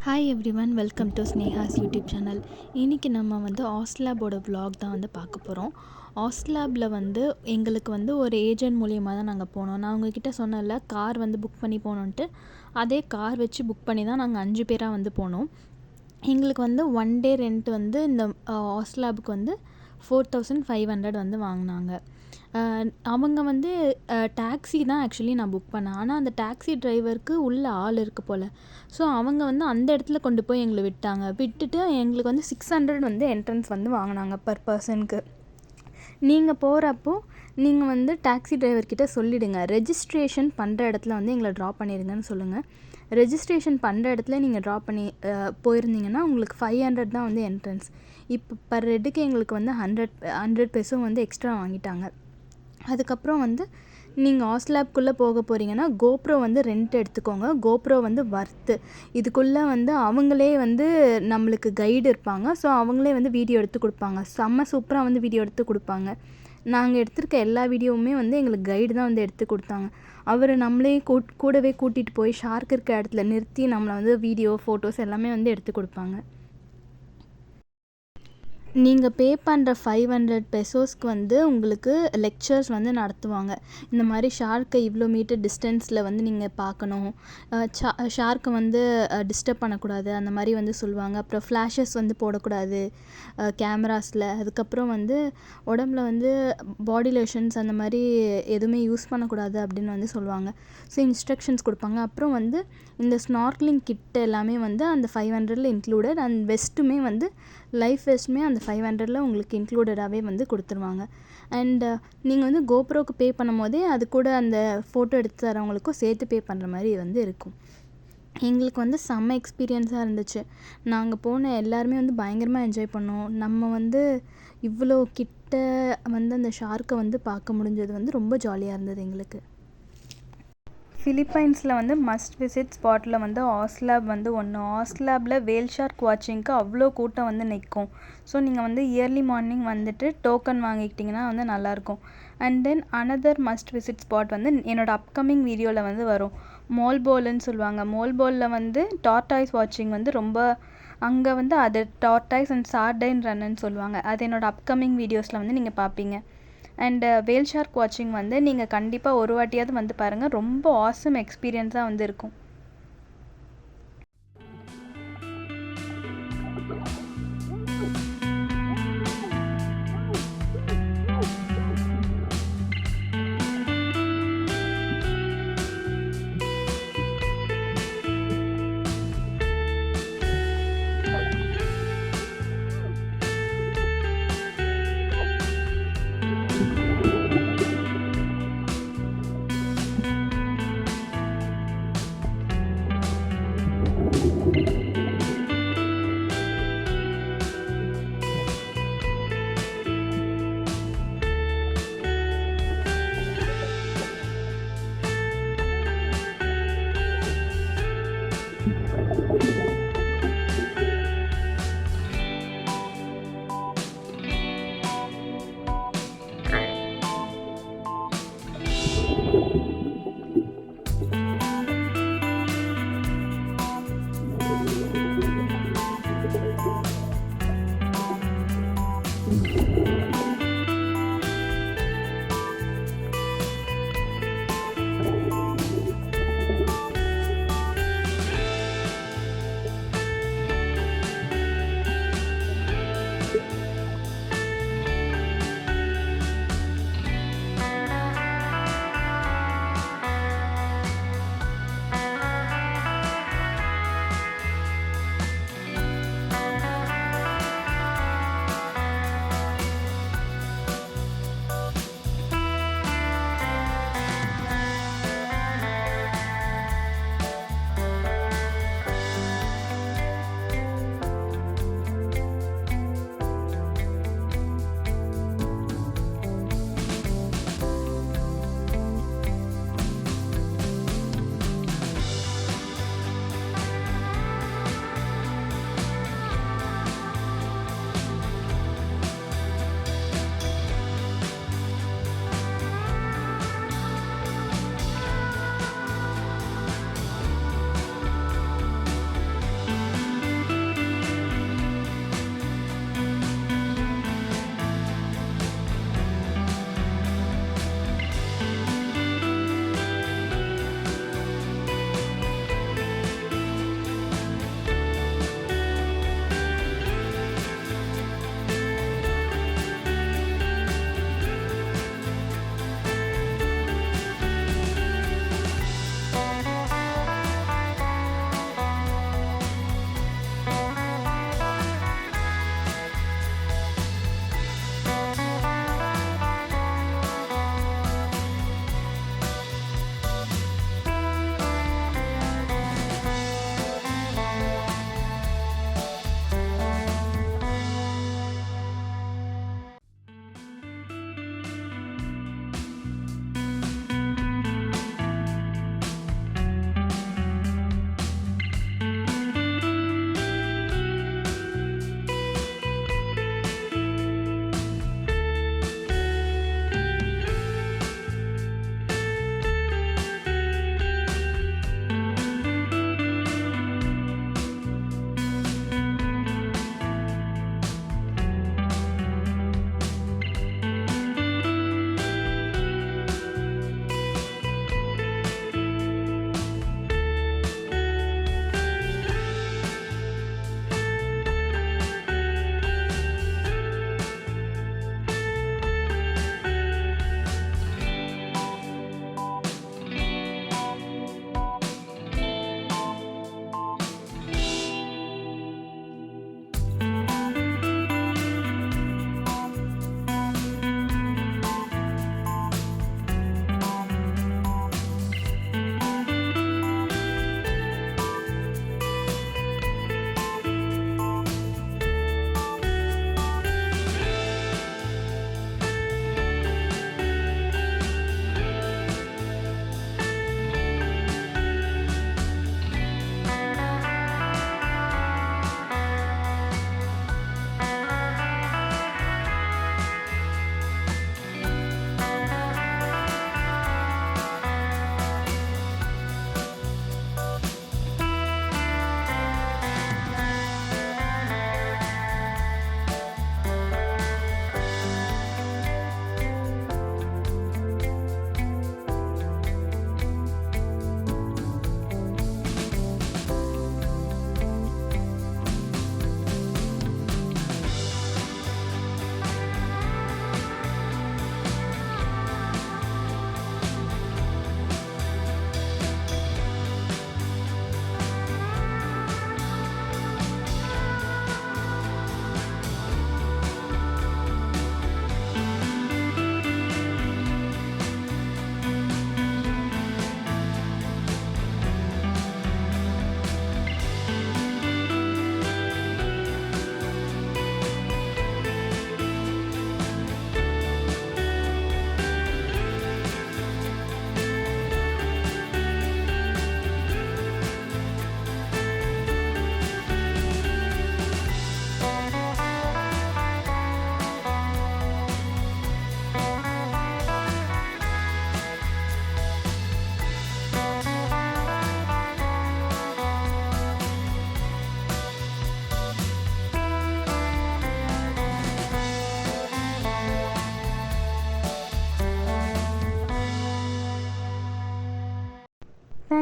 Hi everyone, welcome to Sneha's YouTube channel. இன்றைக்கி நம்ம வந்து ஆஸ்லாபோட vlog தான் வந்து பார்க்க போகிறோம். ஆஸ்லாபில் வந்து எங்களுக்கு வந்து ஒரு ஏஜென்ட் மூலியமாக தான் நாங்கள் போனோம். நான் உங்ககிட்ட சொன்னேன்ல, கார் வந்து புக் பண்ணி போனோன்ட்டு. அதே கார் வச்சு புக் பண்ணி தான் நாங்கள் 5 பேராக வந்து போனோம். எங்களுக்கு வந்து 1 டே ரெண்ட் வந்து இந்த ஆஸ்லாபுக்கு வந்து 4500 வந்து வாங்கினாங்க. அவங்க வந்து டாக்ஸி தான் ஆக்சுவலி நான் புக் பண்ணேன். ஆனால் அந்த டாக்ஸி டிரைவருக்கு உள்ள ஆள் இருக்குது போல். ஸோ அவங்க வந்து அந்த இடத்துல கொண்டு போய் எங்களை விட்டாங்க. விட்டுட்டு எங்களுக்கு வந்து 600 வந்து என்ட்ரன்ஸ் வந்து வாங்கினாங்க பர் பர்சனுக்கு. நீங்கள் போகிறப்போ நீங்கள் வந்து டாக்ஸி டிரைவர்கிட்ட சொல்லிவிடுங்க, ரெஜிஸ்ட்ரேஷன் பண்ணுற இடத்துல வந்து எங்களை ட்ராப் பண்ணிடுங்கன்னு சொல்லுங்கள். ரெஜிஸ்ட்ரேஷன் பண்ணுற இடத்துல நீங்கள் ட்ராப் பண்ணி போயிருந்தீங்கன்னா உங்களுக்கு 500 தான் வந்து என்ட்ரன்ஸ். இப்போ பர் ஹெட்டுக்கு எங்களுக்கு வந்து 100 பெசோ வந்து எக்ஸ்ட்ரா வாங்கிட்டாங்க. அதுக்கப்புறம் வந்து நீங்கள் ஆஸ்லாப்குள்ளே போக போகிறீங்கன்னா கோப்ரோ வந்து ரெண்ட் எடுத்துக்கோங்க. கோப்ரோ வந்து வர்த்து. இதுக்குள்ளே வந்து அவங்களே வந்து நம்மளுக்கு கைடு இருப்பாங்க. ஸோ அவங்களே வந்து வீடியோ எடுத்து கொடுப்பாங்க. செம்ம சூப்பராக வந்து வீடியோ எடுத்து கொடுப்பாங்க. நாங்கள் எடுத்திருக்க எல்லா வீடியோவுமே வந்து எங்களுக்கு கைடு தான் வந்து எடுத்து கொடுத்தாங்க. அவர் நம்மளே கூடவே கூட்டிகிட்டு போய் ஷார்க் இருக்க இடத்துல நிறுத்தி நம்மளை வந்து வீடியோ ஃபோட்டோஸ் எல்லாமே வந்து எடுத்து கொடுப்பாங்க. நீங்கள் பே பண்ணுற 500 பெசோஸ்க்கு வந்து உங்களுக்கு லெக்சர்ஸ் வந்து நடத்துவாங்க. இந்த மாதிரி ஷார்க்கை இவ்வளோ மீட்டர் டிஸ்டன்ஸில் வந்து நீங்கள் பார்க்கணும், ஷார்க்கை வந்து டிஸ்டர்ப் பண்ணக்கூடாது, அந்த மாதிரி வந்து சொல்லுவாங்க. அப்புறம் ஃப்ளாஷஸ் வந்து போடக்கூடாது கேமராஸில். அதுக்கப்புறம் வந்து உடம்புல வந்து பாடி லோஷன்ஸ் அந்த மாதிரி எதுவுமே யூஸ் பண்ணக்கூடாது அப்படின்னு வந்து சொல்லுவாங்க. ஸோ இன்ஸ்ட்ரக்ஷன்ஸ் கொடுப்பாங்க. அப்புறம் வந்து இந்த ஸ்நார்க்லிங் கிட் எல்லாமே வந்து அந்த 500 இன்க்ளூடட். அண்ட் வெஸ்ட்டுமே வந்து லைஃப் வெஸ்ட்டுமே அந்த 500 உங்களுக்கு இன்க்ளூடடாகவே வந்து கொடுத்துருவாங்க. அண்டு நீங்கள் வந்து கோப்ரோக்கு பே பண்ணும் போதே அது கூட அந்த ஃபோட்டோ எடுத்து தரவங்களுக்கும் சேர்த்து பே பண்ணுற மாதிரி வந்து இருக்கும். எங்களுக்கு வந்து செம்ம எக்ஸ்பீரியன்ஸாக இருந்துச்சு. நாங்கள் போன எல்லாருமே வந்து பயங்கரமாக என்ஜாய் பண்ணோம். நம்ம வந்து இவ்வளோ கிட்ட வந்து அந்த ஷார்க்கை வந்து பார்க்க முடிஞ்சது வந்து ரொம்ப ஜாலியாக இருந்தது எங்களுக்கு. ஃபிலிப்பைன்ஸில் வந்து மஸ்ட் விசிட் ஸ்பாட்டில் வந்து ஆஸ்லாப் வந்து ஒன்று. ஆஸ்லாபில் வேல் ஷார்க் வாட்சிங்க்கு அவ்வளோ கூட்டம் வந்து நிற்கும். ஸோ நீங்கள் வந்து இயர்லி மார்னிங் வந்துட்டு டோக்கன் வாங்கிக்கிட்டிங்கன்னா வந்து நல்லாயிருக்கும். And then another must visit spot வந்து என்னோடய அப்கமிங் வீடியோவில் வந்து வரும். மோல்போல்னு சொல்லுவாங்க. மோல்போலில் வந்து டார்டாய்ஸ் வாட்சிங் வந்து ரொம்ப அங்கே வந்து அது டார்டாய்ஸ் அண்ட் சார்டைன் ரன்னு சொல்லுவாங்க. அது என்னோடய அப்கமிங் வீடியோஸில் வந்து நீங்கள் பார்ப்பீங்க. அண்டு வேல் ஷார்க் வாட்சிங் வந்து நீங்கள் கண்டிப்பாக ஒரு வாட்டியாவது வந்து பாருங்கள். ரொம்ப ஆசம் எக்ஸ்பீரியன்ஸாக வந்து இருக்கும்.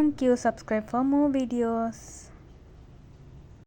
Thank you. Subscribe for more videos.